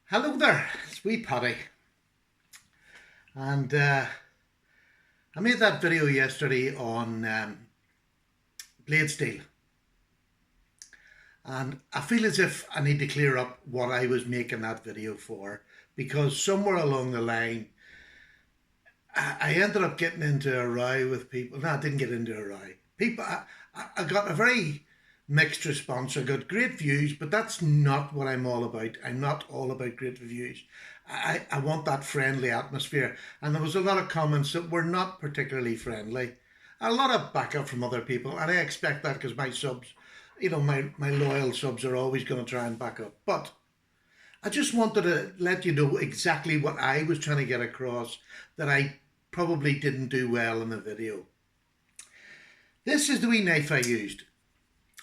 Hello there, it's wee Paddy, and I made that video yesterday on blade steel, and I feel as if I need to clear up what I was making that video for, because somewhere along the line I ended up getting into a row with people. No, I didn't get into a row. I got a very mixed response. I got great views, but that's not what I'm all about. I'm not all about great reviews. I want that friendly atmosphere. And there was a lot of comments that were not particularly friendly. A lot of backup from other people, and I expect that because my subs, my loyal subs are always going to try and back up. But I just wanted to let you know exactly what I was trying to get across that I probably didn't do well in the video. This is the wee knife I used.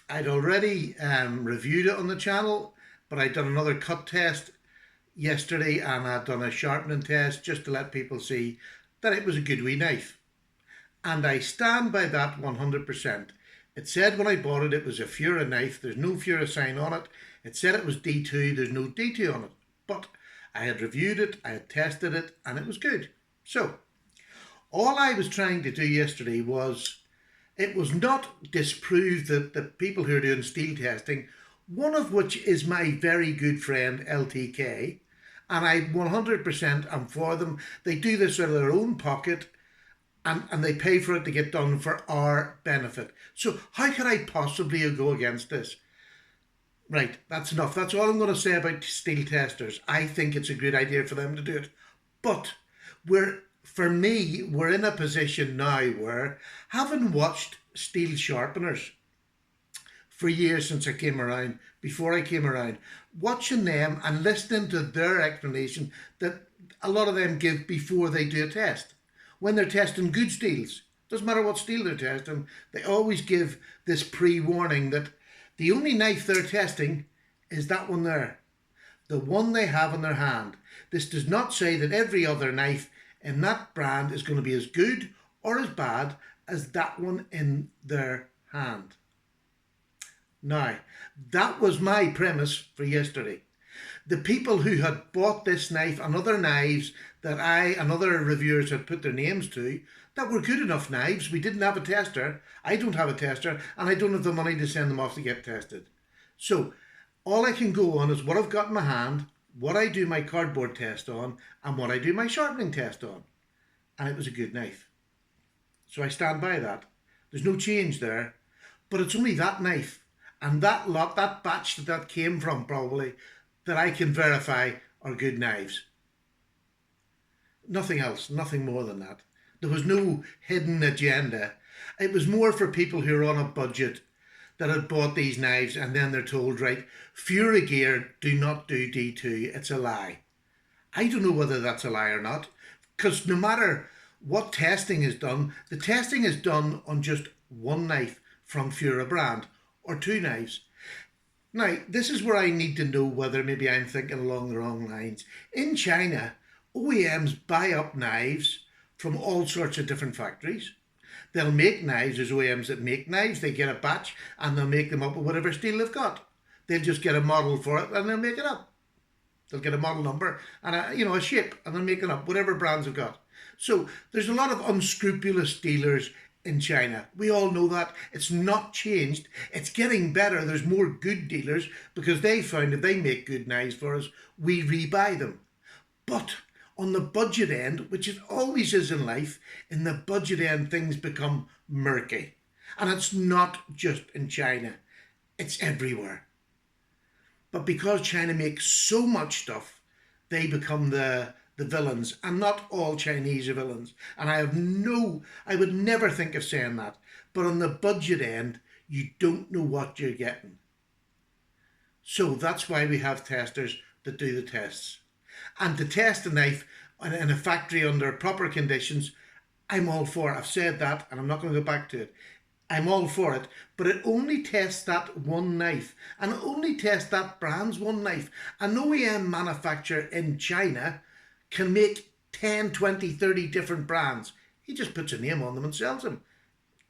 I'd already reviewed it on the channel, but I'd done another cut test yesterday and I'd done a sharpening test just to let people see that it was a good wee knife. And I stand by that 100%. It said when I bought it, it was a Fura knife. There's no Fura sign on it. It said it was D2. There's no D2 on it. But I had reviewed it, I had tested it, and it was good. So, all I was trying to do yesterday was, it was not disprove that the people who are doing steel testing, one of which is my very good friend LTK, and I 100% am for them. They do this out of their own pocket, and they pay for it to get done for our benefit. So how could I possibly go against this? Right, that's enough. That's all I'm going to say about steel testers. I think it's a good idea for them to do it. But for me, we're in a position now where, having watched steel sharpeners for years since I came around, before I came around, watching them and listening to their explanation that a lot of them give before they do a test. When they're testing good steels, doesn't matter what steel they're testing, they always give this pre-warning that the only knife they're testing is that one there, the one they have in their hand. This does not say that every other knife in that brand is going to be as good or as bad as that one in their hand. Now, that was my premise for yesterday. The people who had bought this knife and other knives that I and other reviewers had put their names to, that were good enough knives. We didn't have a tester. I don't have a tester, and I don't have the money to send them off to get tested. So all I can go on is what I've got in my hand, what I do my cardboard test on, and what I do my sharpening test on. And it was a good knife. So I stand by that. There's no change there. But it's only that knife and that lot, that batch that came from probably, that I can verify are good knives. Nothing else, nothing more than that. There was no hidden agenda. It was more for people who are on a budget that had bought these knives and then they're told, right, Fura Gear, do not do D2, it's a lie. I don't know whether that's a lie or not, because no matter what testing is done, the testing is done on just one knife from Fura brand, or two knives. Now, this is where I need to know whether maybe I'm thinking along the wrong lines. In China, OEMs buy up knives from all sorts of different factories. They'll make knives. There's OEMs that make knives. They get a batch and they'll make them up with whatever steel they've got. They'll just get a model for it and they'll make it up. They'll get a model number and a shape, and they'll make it up, whatever brands they've got. So there's a lot of unscrupulous dealers in China. We all know that. It's not changed. It's getting better. There's more good dealers because they found if they make good knives for us, we rebuy them. But on the budget end, which it always is in life, in the budget end things become murky. And it's not just in China. It's everywhere. But because China makes so much stuff, they become the villains, and not all Chinese are villains. And I would never think of saying that. But on the budget end, you don't know what you're getting. So that's why we have testers that do the tests. And to test a knife in a factory under proper conditions, I'm all for it. I've said that, and I'm not going to go back to it. I'm all for it, but it only tests that one knife, and it only tests that brand's one knife. An OEM manufacturer in China can make 10, 20, 30 different brands. He just puts a name on them and sells them.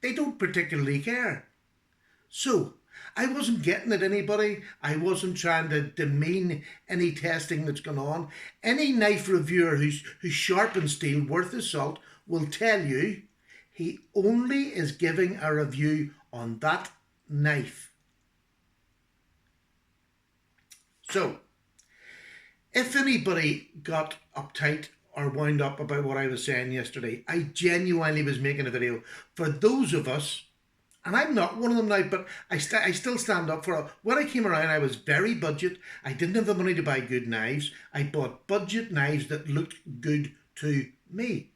They don't particularly care. So I wasn't getting at anybody. I wasn't trying to demean any testing that's gone on. Any knife reviewer who's sharp and steel, worth his salt, will tell you he only is giving a review on that knife. So, if anybody got uptight or wound up about what I was saying yesterday, I genuinely was making a video for those of us, and I'm not one of them now, but I still stand up for it. When I came around, I was very budget. I didn't have the money to buy good knives. I bought budget knives that looked good to me.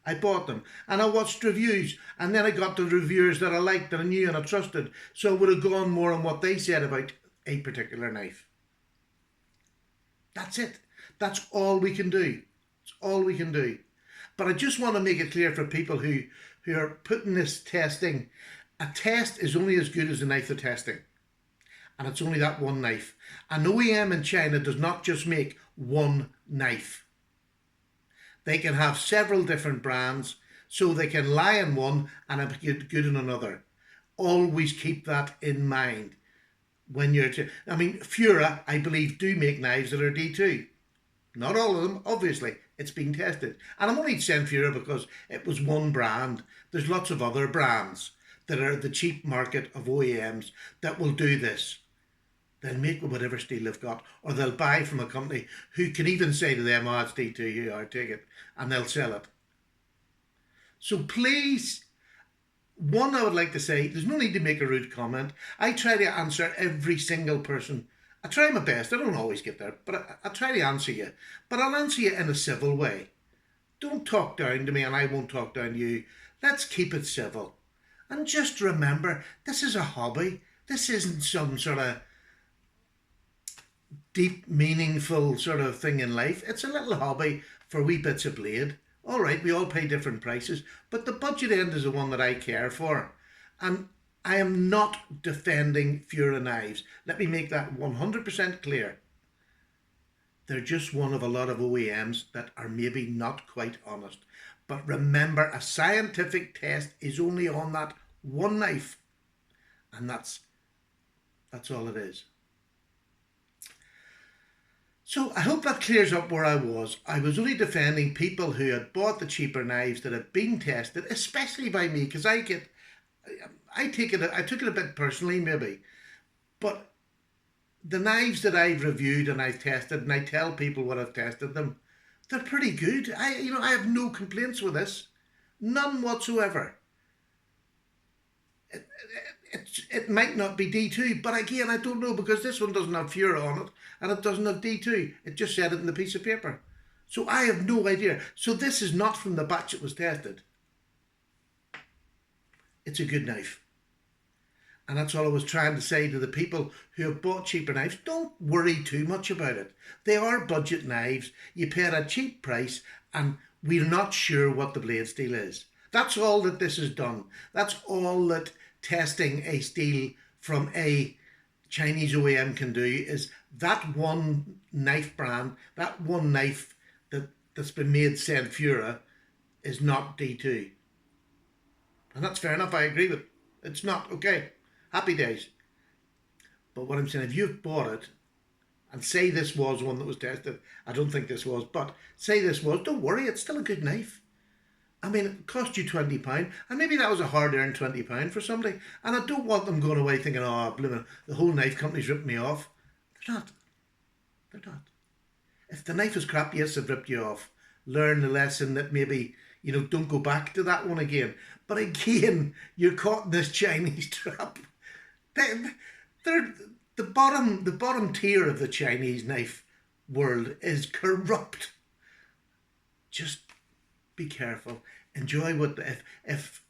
I bought them and I watched reviews, and then I got the reviewers that I liked, that I knew and I trusted. So I would have gone more on what they said about a particular knife. That's it. That's all we can do. It's all we can do. But I just want to make it clear for people who are putting this testing. A test is only as good as the knife they're testing. And it's only that one knife. An OEM in China does not just make one knife. They can have several different brands, so they can lie in one and be good in another. Always keep that in mind when you're... Fura, I believe, do make knives that are D2. Not all of them, obviously. It's been tested. And I'm only saying Fura because it was one brand. There's lots of other brands that are the cheap market of OEMs that will do this. They'll make with whatever steel they've got, or they'll buy from a company who can even say to them, oh, it's D2, here, I'll take it, and they'll sell it. So please, one, I would like to say, there's no need to make a rude comment. I try to answer every single person. I try my best. I don't always get there, but I try to answer you. But I'll answer you in a civil way. Don't talk down to me and I won't talk down to you. Let's keep it civil. And just remember, this is a hobby. This isn't some sort of deep, meaningful sort of thing in life. It's a little hobby for wee bits of blade. All right, we all pay different prices, but the budget end is the one that I care for. And I am not defending Fura knives. Let me make that 100% clear. They're just one of a lot of OEMs that are maybe not quite honest. But remember, a scientific test is only on that one knife. And that's all it is. So I hope that clears up where I was. I was only defending people who had bought the cheaper knives that had been tested, especially by me, because I took it a bit personally maybe. But the knives that I've reviewed and I've tested, and I tell people what I've tested them, they're pretty good. I have no complaints with this. None whatsoever. It might not be D2, but again, I don't know, because this one doesn't have Fura on it and it doesn't have D2. It just said it in the piece of paper. So I have no idea. So this is not from the batch it was tested. It's a good knife. And that's all I was trying to say to the people who have bought cheaper knives. Don't worry too much about it. They are budget knives. You pay at a cheap price and we're not sure what the blade steel is. That's all that this has done. That's all that testing a steel from a Chinese OEM can do, is that one knife brand, that one knife that's been made saying Fura is not D2. And that's fair enough, I agree with it. It's not, okay. Happy days. But what I'm saying, if you've bought it, and say this was one that was tested, I don't think this was, but say this was, don't worry, it's still a good knife. I mean, it cost you £20, and maybe that was a hard-earned £20 for somebody, and I don't want them going away thinking, oh, blimey, the whole knife company's ripped me off. They're not. They're not. If the knife is crap, yes, they've ripped you off. Learn the lesson that maybe, don't go back to that one again. But again, you're caught in this Chinese trap. They're the bottom tier of the Chinese knife world is corrupt. Just be careful. Enjoy what if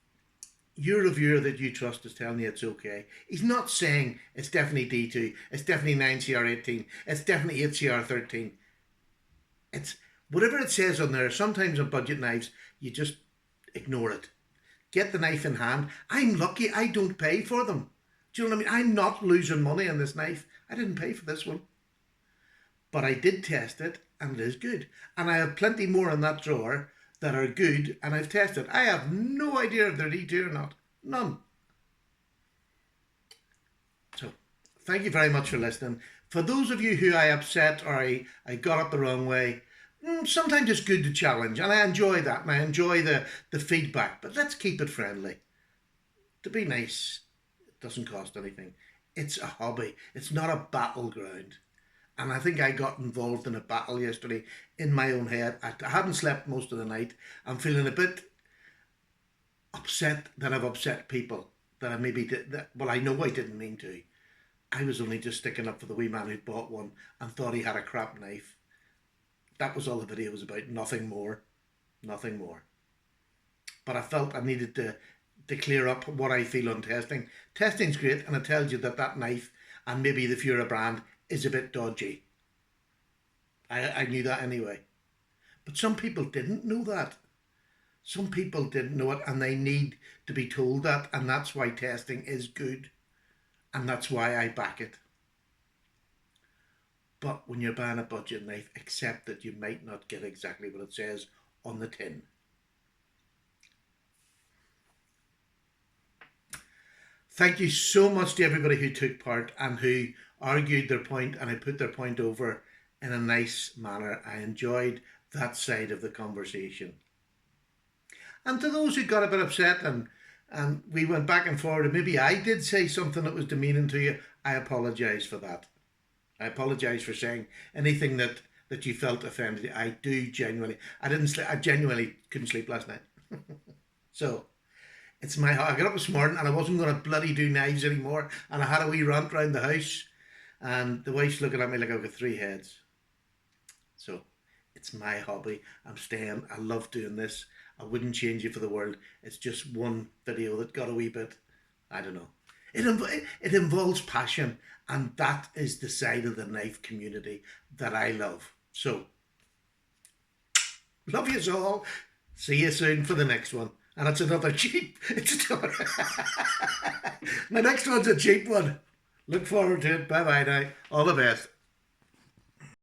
your reviewer that you trust is telling you it's okay. He's not saying it's definitely D2, it's definitely 9CR18, it's definitely 8CR13. It's whatever it says on there. Sometimes on budget knives, you just ignore it. Get the knife in hand. I'm lucky I don't pay for them. Do you know what I mean? I'm not losing money on this knife. I didn't pay for this one. But I did test it and it is good. And I have plenty more in that drawer that are good and I've tested. I have no idea if they're D2 or not. None. thank you very much for listening. For those of you who I upset or I got up the wrong way, sometimes it's good to challenge, and I enjoy that, and I enjoy the feedback. But let's keep it friendly. To be nice, it doesn't cost anything. It's a hobby. It's not a battleground. And I think I got involved in a battle yesterday in my own head. I hadn't slept most of the night. I'm feeling a bit upset that I've upset people that I maybe did. Well, I know I didn't mean to. I was only just sticking up for the wee man who bought one and thought he had a crap knife. That was all the video was about. Nothing more. Nothing more. But I felt I needed to clear up what I feel on testing. Testing's great, and it tells you that that knife and maybe the Fura brand is a bit dodgy. I knew that anyway. But some people didn't know that. Some people didn't know it, and they need to be told that, and that's why testing is good, and that's why I back it. But when you're buying a budget knife, accept that you might not get exactly what it says on the tin. Thank you so much to everybody who took part and who argued their point and who put their point over in a nice manner. I enjoyed that side of the conversation. And to those who got a bit upset and we went back and forward and maybe I did say something that was demeaning to you, I apologise for that. I apologise for saying anything that you felt offended you. I do genuinely. I genuinely couldn't sleep last night. So I got up this morning and I wasn't going to bloody do knives anymore, and I had a wee rant round the house, and the wife's looking at me like I've got three heads. So it's my hobby. I'm staying. I love doing this. I wouldn't change it for the world. It's just one video that got a wee bit, I don't know. It involves passion, and that is the side of the knife community that I love. So, love you all. See you soon for the next one. And it's another cheap. My next one's a cheap one. Look forward to it. Bye bye now. All the best.